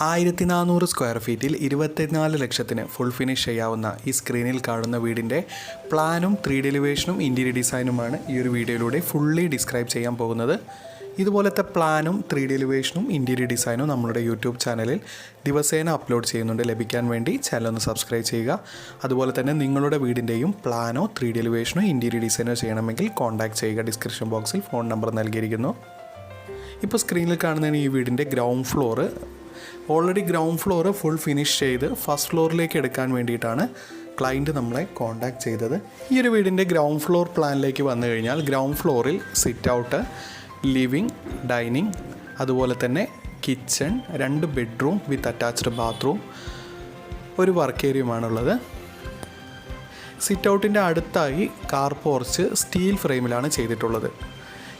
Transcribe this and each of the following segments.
1400 square ഫീറ്റിൽ 24 ലക്ഷത്തിന് full finish ചെയ്യാവുന്ന ഈ സ്ക്രീനിൽ കാണുന്ന വീടിൻ്റെ പ്ലാനും 3D എലിവേഷനും ഇൻറ്റീരിയർ ഡിസൈനുമാണ് ഈ ഒരു വീഡിയോയിലൂടെ ഫുള്ളി ഡിസ്ക്രൈബ് ചെയ്യാൻ പോകുന്നത്. ഇതുപോലത്തെ പ്ലാനും 3D എലിവേഷനും ഇൻറ്റീരിയർ ഡിസൈനും നമ്മളുടെ യൂട്യൂബ് ചാനലിൽ ദിവസേന അപ്ലോഡ് ചെയ്യുന്നുണ്ട്. ലഭിക്കാൻ വേണ്ടി ചാനൽ ഒന്ന് സബ്സ്ക്രൈബ് ചെയ്യുക. അതുപോലെ തന്നെ നിങ്ങളുടെ വീടിൻ്റെയും പ്ലാനോ 3D എലിവേഷനോ ഇൻറ്റീരിയർ ഡിസൈനോ ചെയ്യണമെങ്കിൽ കോൺടാക്ട് ചെയ്യുക. ഡിസ്ക്രിപ്ഷൻ ബോക്സിൽ ഫോൺ നമ്പർ നൽകിയിരിക്കുന്നു. ഇപ്പോൾ സ്ക്രീനിൽ കാണുന്നതാണ് ഈ വീടിൻ്റെ ground floor. Already ground floor full finish ചെയ്ത് ഫസ്റ്റ് ഫ്ലോറിലേക്ക് എടുക്കാൻ വേണ്ടിയിട്ടാണ് ക്ലയൻറ്റ് നമ്മളെ കോൺടാക്ട് ചെയ്തത്. ഈ ഒരു വീടിൻ്റെ ഗ്രൗണ്ട് ഫ്ലോർ പ്ലാനിലേക്ക് വന്നു കഴിഞ്ഞാൽ ഗ്രൗണ്ട് ഫ്ലോറിൽ സിറ്റ് ഔട്ട്, ലിവിങ്, ഡൈനിങ്, അതുപോലെ തന്നെ kitchen, 2 bedroom with attached bathroom, ഒരു വർക്ക് ഏരിയയുമാണുള്ളത്. സിറ്റ് ഔട്ടിൻ്റെ അടുത്തായി കാർ പോർച്ച് സ്റ്റീൽ ഫ്രെയിമിലാണ് ചെയ്തിട്ടുള്ളത്.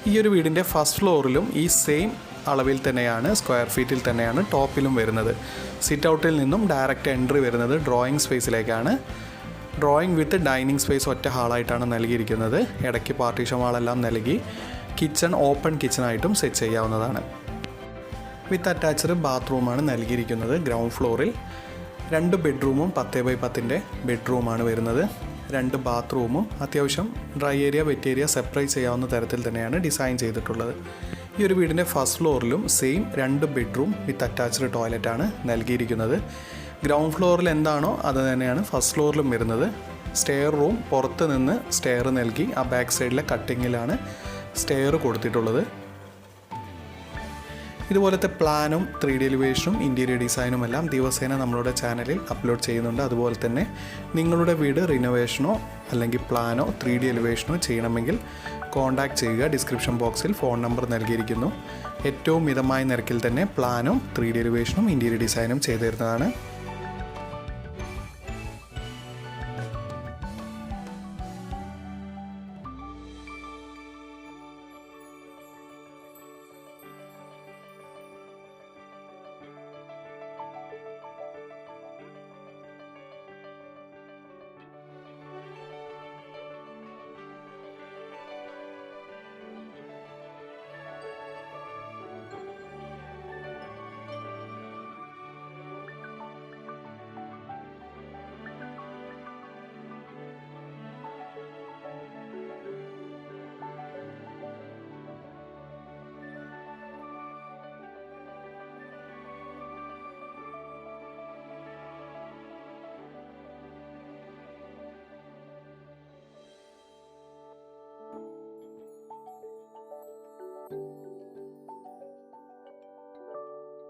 ഈ ഒരു വീടിൻ്റെ ഫസ്റ്റ് ഫ്ലോറിലും ഈ സെയിം അളവിൽ തന്നെയാണ്, സ്ക്വയർ ഫീറ്റിൽ തന്നെയാണ് ടോപ്പിലും വരുന്നത്. സിറ്റ് ഔട്ടിൽ നിന്നും ഡയറക്റ്റ് എൻട്രി വരുന്നത് ഡ്രോയിങ് സ്പേസിലേക്കാണ്. ഡ്രോയിങ് വിത്ത് ഡൈനിങ് സ്പേസ് ഒറ്റ ഹാളായിട്ടാണ് നൽകിയിരിക്കുന്നത്. ഇടയ്ക്ക് പാർട്ടീഷൻ വാളെല്ലാം നൽകി കിച്ചൺ ഓപ്പൺ കിച്ചണായിട്ടും സെറ്റ് ചെയ്യാവുന്നതാണ്. വിത്ത് അറ്റാച്ച്ഡ് ബാത്റൂമാണ് നൽകിയിരിക്കുന്നത്. ഗ്രൗണ്ട് ഫ്ലോറിൽ 2 ബെഡ്റൂമും 10x10 ബെഡ്റൂമാണ് വരുന്നത്. 2 ബാത്റൂമും അത്യാവശ്യം dry area wet area separate ചെയ്യാവുന്ന തരത്തിൽ തന്നെയാണ് ഡിസൈൻ ചെയ്തിട്ടുള്ളത്. ഈ ഒരു വീടിൻ്റെ ഫസ്റ്റ് ഫ്ലോറിലും സെയിം 2 ബെഡ്റൂം വിത്ത് അറ്റാച്ച്ഡ് ടോയ്ലറ്റാണ് നൽകിയിരിക്കുന്നത്. ഗ്രൗണ്ട് ഫ്ലോറിൽ എന്താണോ അത് തന്നെയാണ് ഫസ്റ്റ് ഫ്ലോറിലും വരുന്നത്. സ്റ്റെയർ റൂം പുറത്ത് നിന്ന് സ്റ്റെയർ നൽകി ആ ബാക്ക് സൈഡിലെ കട്ടിങ്ങിലാണ് സ്റ്റെയർ കൊടുത്തിട്ടുള്ളത്. ഇതുപോലത്തെ പ്ലാനും 3D എലിവേഷനും ഇൻറ്റീരിയർ ഡിസൈനും എല്ലാം ദിവസേന നമ്മളുടെ ചാനലിൽ അപ്ലോഡ് ചെയ്യുന്നുണ്ട്. അതുപോലെ തന്നെ നിങ്ങളുടെ വീട് റിനോവേഷനോ അല്ലെങ്കിൽ പ്ലാനോ 3D എലിവേഷനോ ചെയ്യണമെങ്കിൽ കോൺടാക്ട് ചെയ്യുക. ഡിസ്ക്രിപ്ഷൻ ബോക്സിൽ ഫോൺ നമ്പർ നൽകിയിരിക്കുന്നു. ഏറ്റവും മിതമായ നിരക്കിൽ തന്നെ പ്ലാനും 3D എലിവേഷനും ഇൻറ്റീരിയർ ഡിസൈനും ചെയ്തു തരുന്നതാണ്.